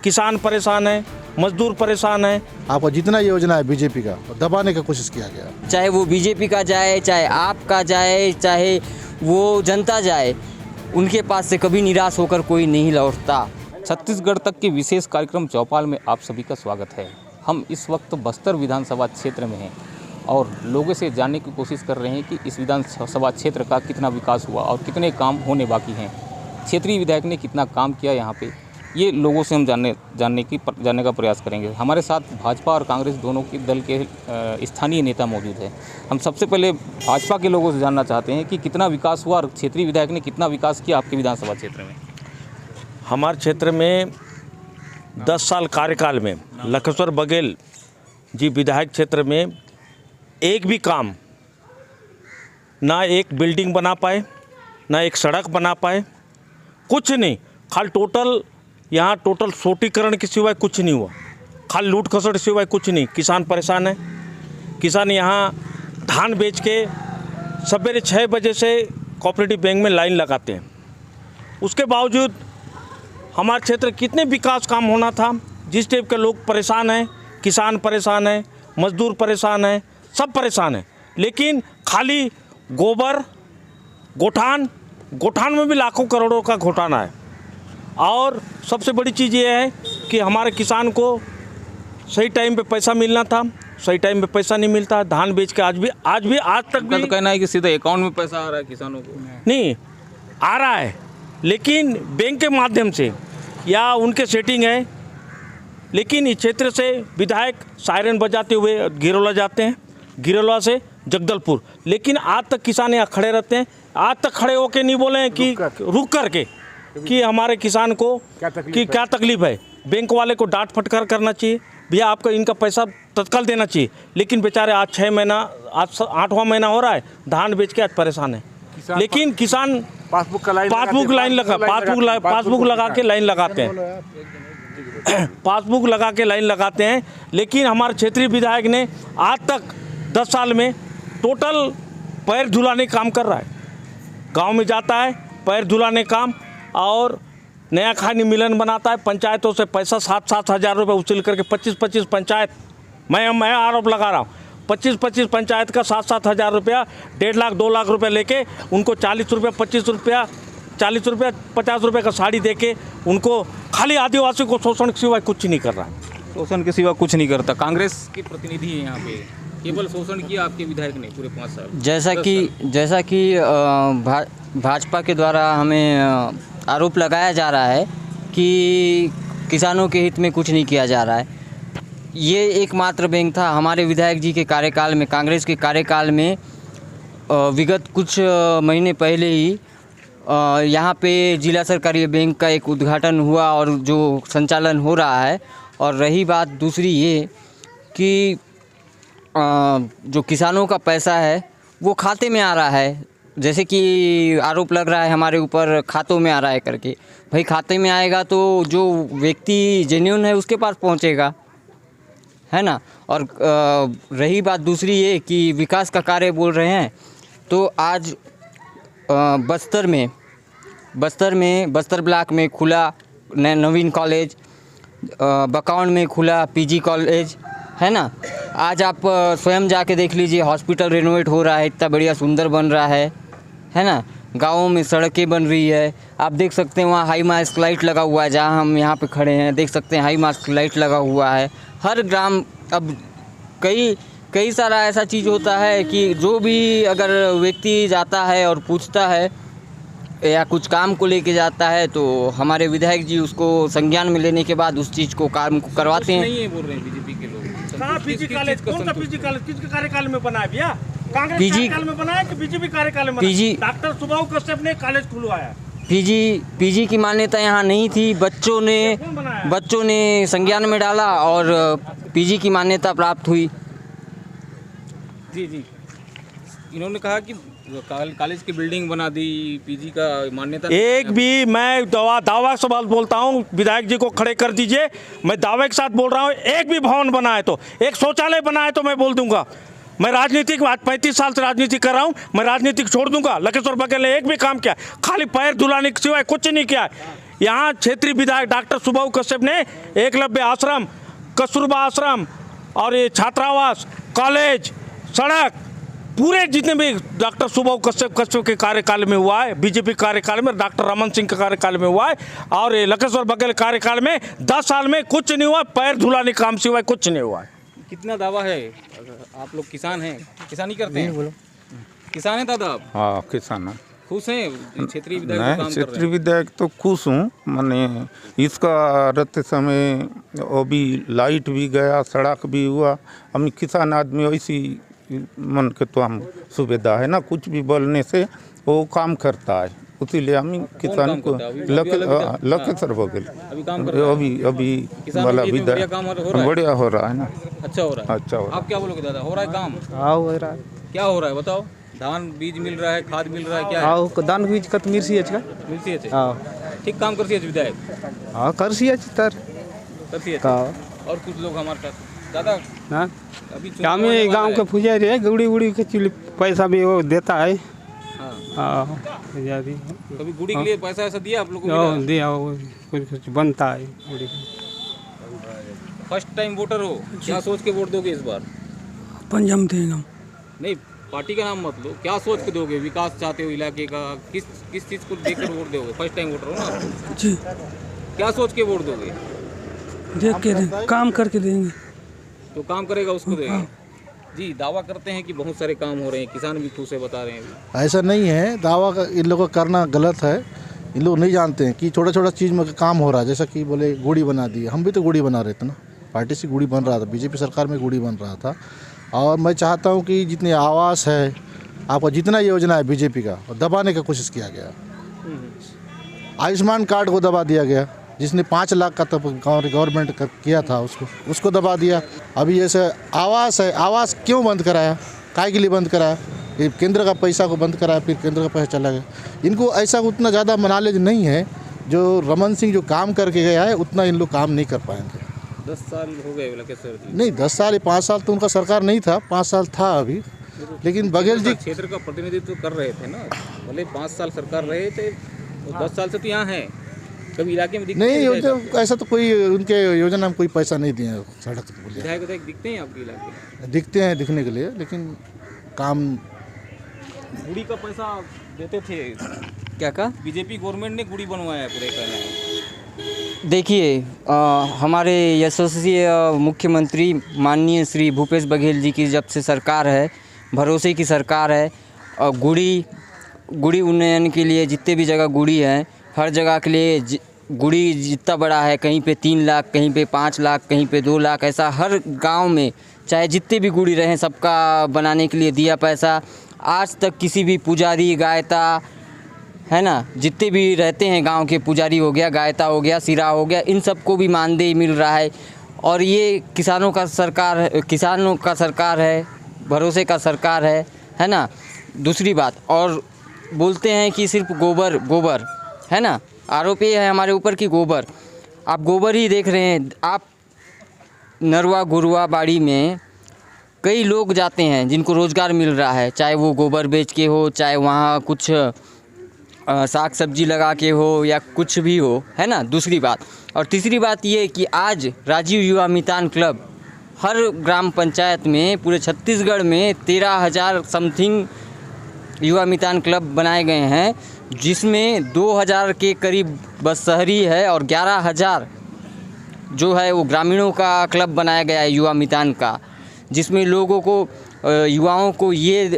किसान परेशान है, मजदूर परेशान है। आपका जितना योजना है बीजेपी का दबाने का कोशिश किया गया, चाहे वो बीजेपी का जाए, चाहे आपका जाए, चाहे वो जनता जाए, उनके पास से कभी निराश होकर कोई नहीं लौटता। छत्तीसगढ़ तक के विशेष कार्यक्रम चौपाल में आप सभी का स्वागत है। हम इस वक्त बस्तर विधानसभा क्षेत्र में हैं और लोगों से जानने की कोशिश कर रहे हैं कि इस विधानसभा क्षेत्र का कितना विकास हुआ और कितने काम होने बाकी हैं। क्षेत्रीय विधायक ने कितना काम किया यहाँ पे, ये लोगों से हम जानने का प्रयास करेंगे। हमारे साथ भाजपा और कांग्रेस दोनों के दल के स्थानीय नेता मौजूद हैं। हम सबसे पहले भाजपा के लोगों से जानना चाहते हैं कि कितना विकास हुआ और क्षेत्रीय विधायक ने कितना विकास किया आपके विधानसभा क्षेत्र में। हमारे क्षेत्र में 10 साल कार्यकाल में लखेश्वर बघेल जी विधायक क्षेत्र में एक भी काम, ना एक बिल्डिंग बना पाए, ना एक सड़क बना पाए, कुछ नहीं। खाली यहाँ टोटल सोटीकरण के सिवाय कुछ नहीं हुआ। खाली लूट खसट सिवाय कुछ नहीं। किसान परेशान है। किसान यहाँ धान बेच के सवेरे 6 बजे से कोऑपरेटिव बैंक में लाइन लगाते हैं। उसके बावजूद हमारे क्षेत्र कितने विकास काम होना था, जिस टाइप के लोग परेशान हैं, किसान परेशान है, मजदूर परेशान है, सब परेशान है। लेकिन खाली गोबर गोठान में भी लाखों करोड़ों का घोटाला है। और सबसे बड़ी चीज़ ये है कि हमारे किसान को सही टाइम पे पैसा मिलना था, सही टाइम पे पैसा नहीं मिलता। धान बेच के आज तक भी तो कहना है कि सीधा अकाउंट में पैसा आ रहा है किसानों को। नहीं आ रहा है, लेकिन बैंक के माध्यम से या उनके सेटिंग है। लेकिन इस क्षेत्र से विधायक सायरन बजाते हुए गिरोला जाते हैं, गिरोला से जगदलपुर, लेकिन आज तक किसान यहाँ खड़े रहते हैं। आज तक खड़े होके नहीं बोले हैं कि रुक करके कि हमारे किसान को क्या तकलीफ है। बैंक वाले को डांट फटकार करना चाहिए, भैया आपका इनका पैसा तत्काल देना चाहिए। लेकिन बेचारे आज 6 महीना, आज 8वां महीना हो रहा है, धान बेच के आज परेशान है। लेकिन किसान पासबुक लगा के लाइन लगाते हैं, पासबुक लगा के लाइन लगाते हैं। लेकिन हमारे क्षेत्रीय विधायक ने आज तक 10 साल में टोटल पैर धुलाने काम कर रहा है। गांव में जाता है, पैर धुलाने काम, और नया खानी मिलन बनाता है। पंचायतों से पैसा 7-7 हज़ार रुपये उछल करके 25-25 पंचायत, मैं आरोप लगा रहा हूँ, 25-25 पंचायत का 7-7 हज़ार रुपया, 1.5 लाख 2 लाख रुपये लेके उनको 40 रुपये 25 रुपया 40 रुपये 50 रुपये का साड़ी देके उनको खाली आदिवासी को शोषण के सिवाय कुछ नहीं कर रहा है। शोषण के सिवा कुछ नहीं करता। कांग्रेस के प्रतिनिधि है यहाँ पे, केवल शोषण किया आपके विधायक ने पूरे 5 साल। जैसा कि भाजपा के द्वारा हमें आरोप लगाया जा रहा है कि किसानों के हित में कुछ नहीं किया जा रहा है। ये एकमात्र बैंक था हमारे विधायक जी के कार्यकाल में, कांग्रेस के कार्यकाल में। विगत कुछ महीने पहले ही यहाँ पे जिला सरकारी बैंक का एक उद्घाटन हुआ और जो संचालन हो रहा है। और रही बात दूसरी ये कि जो किसानों का पैसा है वो खाते में आ रहा है, जैसे कि आरोप लग रहा है हमारे ऊपर खातों में आ रहा है करके। भाई खाते में आएगा तो जो व्यक्ति जेन्युइन है उसके पास पहुंचेगा, है ना। और रही बात दूसरी ये कि विकास का कार्य बोल रहे हैं, तो आज बस्तर ब्लॉक में खुला नवीन कॉलेज, बकाउंड में खुला पीजी कॉलेज, है ना। आज आप स्वयं जाके देख लीजिए, हॉस्पिटल रेनोवेट हो रहा है, इतना बढ़िया सुंदर बन रहा है ना। गाँवों में सड़कें बन रही है। आप देख सकते हैं वहाँ हाई मास्क लाइट लगा हुआ है, जहाँ हम यहाँ पे खड़े हैं देख सकते हैं हाई मास्क लाइट लगा हुआ है। हर ग्राम, अब कई सारा ऐसा चीज़ होता है कि जो भी अगर व्यक्ति जाता है और पूछता है या कुछ काम को लेके जाता है तो हमारे विधायक जी उसको संज्ञान में लेने के बाद उस चीज़ को काम को करवाते हैं। नहीं बोल रहे हैं बीजेपी के लोग। कहाँ पीजी कॉलेज, कौन सा पीजी कॉलेज किसके कार्यकाल में बना है भैया? कांग्रेस पीजी कार्यकाल में बना है कि बीजेपी कार्यकाल में? पीजी डॉक्टर सुभाष कश्यप ने कॉलेज खुलवाया। पीजी की मान्यता यहाँ नहीं थी, बच्चों ने संज्ञान में डाला और पीजी की मान्यता प्राप्त हुई। जी इन्होंने कहा कि कॉलेज की बिल्डिंग बना दी, पीजी का मान्यता। एक भी मैं दावा से बात बोलता हूँ, विधायक जी को खड़े कर दीजिए, मैं दावे के साथ बोल रहा हूँ, एक भी भवन बना है तो, एक शौचालय बना है तो मैं बोल दूंगा। मैं राजनीतिक, आज 35 साल से राजनीति कर रहा हूँ, मैं राजनीतिक छोड़ दूंगा। लखेश्वर बघेल ने एक भी काम किया, खाली पैर धुलाने के सिवाय कुछ नहीं किया। यहाँ क्षेत्रीय विधायक डॉक्टर सुभाऊ कश्यप ने एकलव्य आश्रम, कस्तूरबा आश्रम और ये छात्रावास, कॉलेज, सड़क, पूरे जितने भी डॉक्टर सुभाऊ कश्यप के कार्यकाल में हुआ है, बीजेपी कार्यकाल में, डॉक्टर रमन सिंह के कार्यकाल में हुआ है, और ये लखेश्वर बघेल कार्यकाल में 10 साल में कुछ नहीं हुआ, पैर धुलाने काम सिवाय कुछ नहीं हुआ है। कितना दावा है? आप लोग किसान हैं, किसानी करते हैं? किसान हैं दादा आप? हाँ किसान है। खुश हैं क्षेत्रीय विधायक जो नहीं, काम कर रहे क्षेत्रीय विधायक तो खुश हूँ। मैंने इसका रहते समय अभी लाइट भी गया, सड़क भी हुआ। हम किसान आदमी ऐसी मन के तो हम सुविधा है ना, कुछ भी बोलने से वो काम करता है, इसीलिए हम किसान को लखेश्वर बघेल अभी काम कर रहे हैं? अभी किसानों वाला के लिए तो बढ़िया विधायक काम हो रहा है? बढ़िया हो रहा है ना, अच्छा हो रहा है। अच्छा हो रहा है। आप क्या बोलोगे दादा, हो रहा है काम? हाँ हो रहा है। क्या हो रहा है बताओ? धान बीज मिल रहा है, खाद मिल रहा है, क्या है? हाँ दान बीज का मिर्सी है मिलती है? हाँ ठीक काम करती है विधायक? हाँ करसी है तर करती है। का और कुछ लोग हमारे साथ दादा हाँ अभी चुनाव हमें होने गांव वाला के है। पुजारी है, गुड़ी उड़ी के पैसा भी वो देता है। हाँ, हाँ पुजारी कभी गुड़ी के लिए पैसा ऐसा दिया आप लोगों को? दिया वो कुछ बनता है गुड़ी फर्स्ट टाइम वोटर हो, क्या सोच के वोट दोगे इस बार? पंजम देना नहीं, पार्टी का नाम मत लो, क्या सोच के दोगे? विकास चाहते हो इलाके का, किस चीज़ को देखकर वोट दोगे? फर्स्ट टाइम वोटर हो ना, जी क्या सोच के वोट दोगे? देख के काम करके देंगे। तो काम करेगा उसको देगा। जी, दावा करते हैं कि बहुत सारे काम हो रहे हैं, किसान भी खुश है बता रहे हैं। ऐसा नहीं है, दावा इन लोगों का करना गलत है। इन लोग नहीं जानते हैं कि छोटा छोटा चीज़ में काम हो रहा है, जैसा कि बोले गुड़ी बना दी, हम भी तो गुड़ी बना रहे थे ना, पार्टी से गुड़ी बन रहा था, बीजेपी सरकार में गुड़ी बन रहा था। और मैं चाहता हूं कि जितने आवास है, आपका जितना योजना है बीजेपी का, दबाने का कोशिश किया गया। आयुष्मान कार्ड को दबा दिया गया, जिसने 5 लाख का तब गवर्नमेंट किया था उसको दबा दिया। अभी जैसे आवास है, आवास क्यों बंद कराया, काय के लिए बंद कराया? ये केंद्र का पैसा को बंद कराया, फिर केंद्र का पैसा चला गया। इनको ऐसा उतना ज़्यादा नॉलेज नहीं है, जो रमन सिंह जो काम करके गया है उतना इन लोग काम नहीं कर पाएंगे। 10 साल हो गए लखेश्वर जी? नहीं 10 साल 5 साल तो उनका सरकार नहीं था, 5 साल था अभी, लेकिन बघेल जी क्षेत्र का प्रतिनिधित्व कर रहे थे ना, भले 5 साल सरकार रहे थे, 10 साल से तो यहाँ हैं। कभी इलाके में दिखते नहीं हैं योजना, ऐसा तो कोई उनके योजना में कोई पैसा नहीं दिए सड़क के लिए। विधायक दिखते हैं आपके इलाके में? दिखते हैं दिखने के लिए, लेकिन काम गुड़ी का पैसा देते थे क्या कहा? बीजेपी गवर्नमेंट ने गुड़ी बनवाया है पूरे कहना है। देखिए हमारे यशस्वी मुख्यमंत्री माननीय श्री भूपेश बघेल जी की जब से सरकार है, भरोसे की सरकार है, और गुड़ी उन्नयन के लिए जितने भी जगह गुड़ी है, हर जगह के लिए गुड़ी जितना बड़ा है, कहीं पे 3 लाख, कहीं पे 5 लाख, कहीं पे 2 लाख, ऐसा हर गांव में चाहे जितने भी गुड़ी रहें सबका बनाने के लिए दिया पैसा। आज तक किसी भी पुजारी, गायता है ना, जितने भी रहते हैं गांव के, पुजारी हो गया, गायता हो गया, सिरा हो गया, इन सबको भी मानदेय मिल रहा है। और ये किसानों का सरकार है, भरोसे का सरकार है ना। दूसरी बात, और बोलते हैं कि सिर्फ गोबर है ना, आरोप ये है हमारे ऊपर कि गोबर, आप गोबर ही देख रहे हैं। आप नरवा गुरुआ बाड़ी में कई लोग जाते हैं जिनको रोज़गार मिल रहा है, चाहे वो गोबर बेच के हो, चाहे वहाँ कुछ साग सब्जी लगा के हो, या कुछ भी हो, है ना। दूसरी बात, और तीसरी बात ये कि आज राजीव युवा मितान क्लब हर ग्राम पंचायत में पूरे छत्तीसगढ़ में 13,000 समथिंग युवा मितान क्लब बनाए गए हैं, जिसमें 2,000 के करीब बस शहरी है और 11,000 जो है वो ग्रामीणों का क्लब बनाया गया है युवा मितान का, जिसमें लोगों को, युवाओं को ये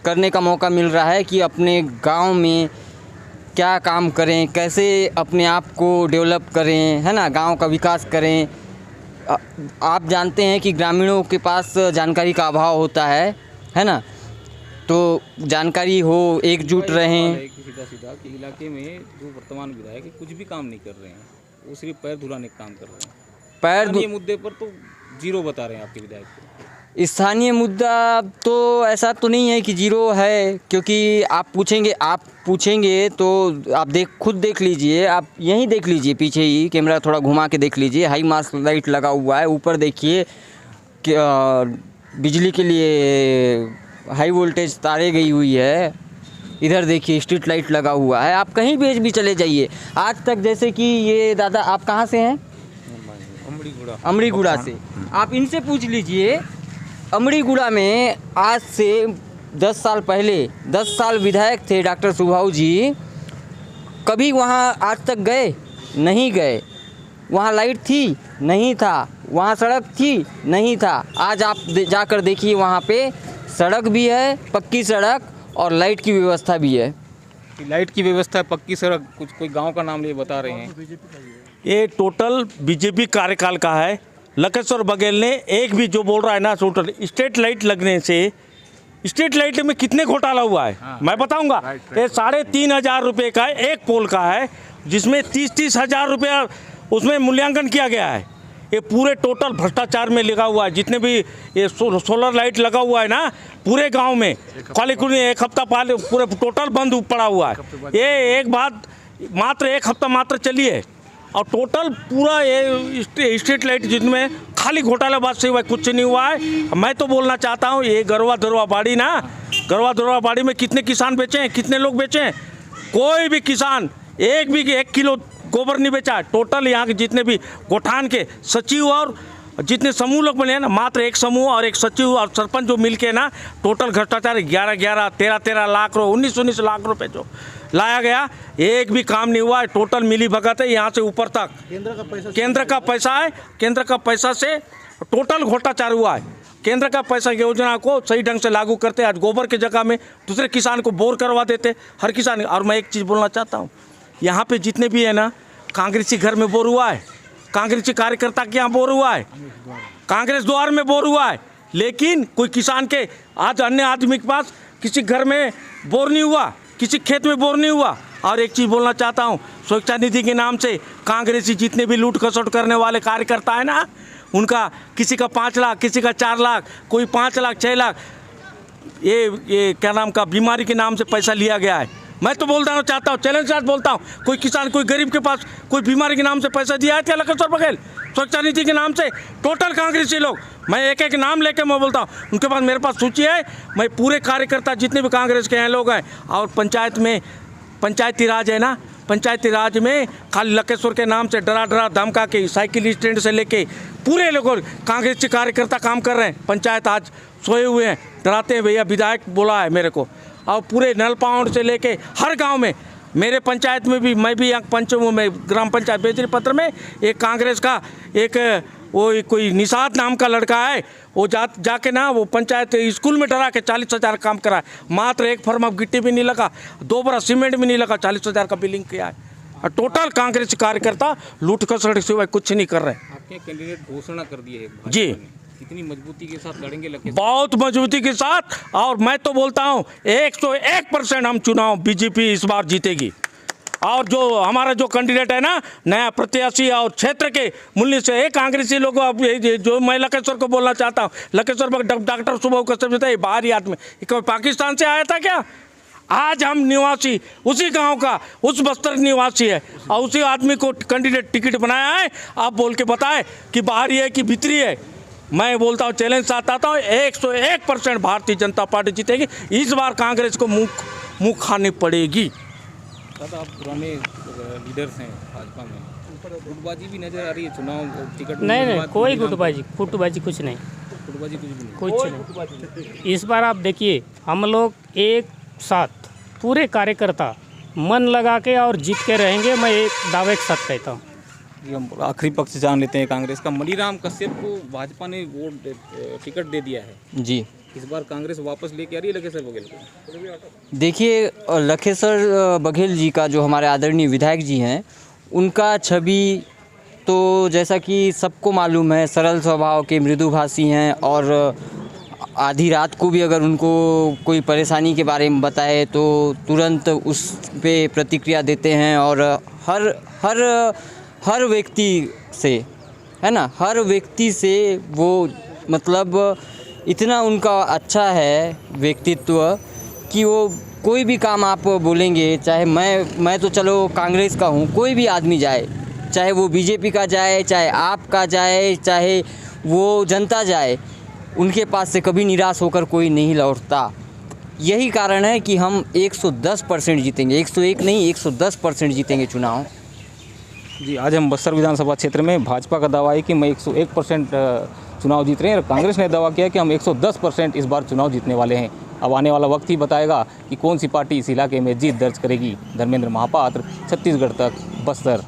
करने का मौका मिल रहा है कि अपने गांव में क्या काम करें, कैसे अपने आप को डेवलप करें, है ना, गांव का विकास करें। आप जानते हैं कि ग्रामीणों के पास जानकारी का अभाव होता है ना, तो जानकारी हो, एकजुट रहें। सीधा कि इलाके में जो वर्तमान विधायक है कुछ भी काम नहीं कर रहे हैं, वो सिर्फ पैर धुलाने का काम कर रहे हैं। ये मुद्दे पर तो जीरो बता रहे हैं आपके विधायक को। स्थानीय मुद्दा तो ऐसा तो नहीं है कि जीरो है, क्योंकि आप पूछेंगे तो आप खुद देख लीजिए, आप यहीं देख लीजिए, पीछे ही कैमरा थोड़ा घुमा के देख लीजिए, हाई मास्ट लाइट लगा हुआ है, ऊपर देखिए बिजली के लिए हाई वोल्टेज तारे गई हुई है, इधर देखिए स्ट्रीट लाइट लगा हुआ है, आप कहीं भी चले जाइए। आज तक जैसे कि ये दादा आप कहाँ से हैं? अमरीगुड़ा से। आप इनसे पूछ लीजिए, अमरीगुड़ा में आज से 10 साल पहले 10 साल विधायक थे डॉक्टर सुभाऊ जी, कभी वहाँ आज तक गए? नहीं गए। वहाँ लाइट थी? नहीं था। वहाँ सड़क थी? नहीं था। आज आप जाकर देखिए, वहाँ पे सड़क भी है, पक्की सड़क, और लाइट की व्यवस्था भी है। लाइट की व्यवस्था, पक्की सड़क, कुछ कोई गांव का नाम ले बता रहे हैं। ये टोटल बीजेपी कार्यकाल का है। लकेश्वर बघेल ने एक भी जो बोल रहा है ना, टोटल स्ट्रीट लाइट लगने से, स्ट्रीट लाइट में कितने घोटाला हुआ है मैं बताऊंगा। ये 3,500 रुपये का एक पोल का है, जिसमें 30-30 हज़ार रुपया उसमें मूल्यांकन किया गया है। ये पूरे टोटल भ्रष्टाचार में लगा हुआ है। जितने भी ये सोलर लाइट लगा हुआ है ना पूरे गांव में, खाली एक हफ्ता पहले पूरे टोटल बंद पड़ा हुआ है। ये एक बात मात्र एक हफ्ता मात्र चली है, और टोटल पूरा ये स्ट्रीट लाइट जिनमें खाली घोटालाबाज से हुआ, कुछ नहीं हुआ है। मैं तो बोलना चाहता हूँ, ये गरवा दरवा बाड़ी ना, गरवा दरवा बाड़ी में कितने किसान बेचे हैं, कितने लोग बेचे हैं? कोई भी किसान एक किलो गोबर नहीं बेचा। टोटल यहाँ के जितने भी गोठान के सचिव और जितने समूह लोग बने हैं ना, मात्र एक समूह और एक सचिव और सरपंच जो मिल के ना, टोटल भ्रष्टाचार 11-11, 13-13 लाख, 19-19 लाख रुपए जो लाया गया, एक भी काम नहीं हुआ है। टोटल मिली भगत है यहाँ से ऊपर तक। केंद्र का पैसा है, केंद्र का पैसा से टोटल घोटाचार हुआ है। केंद्र का पैसा योजना को सही ढंग से लागू करते, आज गोबर की जगह में दूसरे किसान को बोर करवा देते, हर किसान। और मैं एक चीज़ बोलना चाहता हूँ, यहाँ पे जितने भी है ना, कांग्रेसी घर में बोर हुआ है, कांग्रेसी कार्यकर्ता के यहाँ बोर हुआ है, कांग्रेस द्वार में बोर हुआ है, लेकिन कोई किसान के आज अन्य आदमी के पास किसी घर में बोर नहीं हुआ, किसी खेत में बोर नहीं हुआ। और एक चीज़ बोलना चाहता हूँ, सुरक्षा निधि के नाम से कांग्रेसी जितने भी लूट खसोट करने वाले कार्यकर्ता है ना, उनका किसी का 5 लाख, किसी का 4 लाख, कोई 5 लाख, 6 लाख, ये क्या नाम का बीमारी के नाम से पैसा लिया गया है। मैं तो बोलना चाहता हूँ, चैलेंज के साथ बोलता हूँ, कोई किसान, कोई गरीब के पास कोई बीमारी के नाम से पैसा दिया है क्या लकेश्वर बघेल? सुरक्षा नीति के नाम से टोटल कांग्रेसी लोग, मैं एक एक नाम लेके मैं बोलता हूँ, उनके पास मेरे पास सूची है। मैं पूरे कार्यकर्ता जितने भी कांग्रेस के हैं लोग हैं, और पंचायत में पंचायती राज है ना, पंचायती राज में खाली लकेश्वर के नाम से डरा धमका के साइकिल स्टैंड से लेके पूरे लोग कांग्रेस के कार्यकर्ता काम कर रहे हैं। पंचायत आज सोए हुए हैं, डराते हैं, भैया विधायक बोला है मेरे को। और पूरे नल पाउंड से लेके हर गांव में, मेरे पंचायत में भी, मैं भी यहाँ पंचमू में ग्राम पंचायत बेचरी पत्र में एक कांग्रेस का एक वो कोई निषाद नाम का लड़का है, वो जाके ना वो पंचायत स्कूल में डरा के 40,000 काम करा है। मात्र एक फर्म ऑफ गिट्टी भी नहीं लगा, 2 बड़ा सीमेंट भी नहीं लगा, 40,000 का बिलिंग किया है। और टोटल कांग्रेस कार्यकर्ता लूट खसोट सिवाय कुछ नहीं कर रहे। आपके कैंडिडेट घोषणा कर दिए है जी, कितनी मजबूती के साथ लड़ेंगे लकेश्वर? बहुत मजबूती के साथ। और मैं तो बोलता हूँ 101% हम चुनाव बीजेपी इस बार जीतेगी। और जो हमारा जो कैंडिडेट है ना, नया प्रत्याशी और क्षेत्र के मूल्य से एक कांग्रेसी लोगों, अब जो मैं लकेश्वर को बोलना चाहता हूँ, लकेश्वर डॉक्टर सुभाऊ कश्यप था, ये बाहरी आदमी, कोई पाकिस्तान से आया था क्या? आज हम निवासी उसी गांव का, उस बस्तर निवासी है, और उसी आदमी को कैंडिडेट टिकट बनाया है। आप बोल के बताएं कि बाहरी है कि भीतरी है। मैं बोलता हूँ, चैलेंज साथ आता हूँ, 101% भारतीय जनता पार्टी जीतेगी। इस बार कांग्रेस को मुँह खानी पड़ेगी। दादा, आप पुराने लीडर्स हैं भाजपा में, गुटबाजी भी नजर आ रही है चुनाव टिकट? नहीं, कोई गुटबाजी कुछ नहीं, गुटबाजी कुछ नहीं। इस बार आप देखिए, हम लोग एक साथ पूरे कार्यकर्ता मन लगा के और जीत के रहेंगे। मैं एक दावे के साथ कहता हूँ। हम आखिरी पक्ष जान लेते हैं कांग्रेस का। मनीराम कश्यप को भाजपा ने वोट टिकट दे दिया है जी। इस बार कांग्रेस वापस लेके आ रही है लकेश्वर बघेल को? देखिए, लकेश्वर बघेल जी का जो हमारे आदरणीय विधायक जी हैं, उनका छवि तो जैसा कि सबको मालूम है, सरल स्वभाव के मृदुभाषी हैं, और आधी रात को भी अगर उनको कोई परेशानी के बारे में बताए तो तुरंत उस पे प्रतिक्रिया देते हैं। और हर व्यक्ति से, है ना, हर व्यक्ति से वो मतलब इतना उनका अच्छा है व्यक्तित्व कि वो कोई भी काम आप बोलेंगे, चाहे मैं तो चलो कांग्रेस का हूँ, कोई भी आदमी जाए, चाहे वो बीजेपी का जाए, चाहे आप का जाए, चाहे वो जनता जाए, उनके पास से कभी निराश होकर कोई नहीं लौटता। यही कारण है कि हम 110% जीतेंगे, 101 नहीं 110% जीतेंगे चुनाव। जी, आज हम बस्तर विधानसभा क्षेत्र में भाजपा का दावा है कि मैं 101% चुनाव जीत रहे हैं, और कांग्रेस ने दावा किया कि हम 110% इस बार चुनाव जीतने वाले हैं। अब आने वाला वक्त ही बताएगा कि कौन सी पार्टी इस इलाके में जीत दर्ज करेगी। धर्मेंद्र महापात्र, छत्तीसगढ़ तक, बस्तर।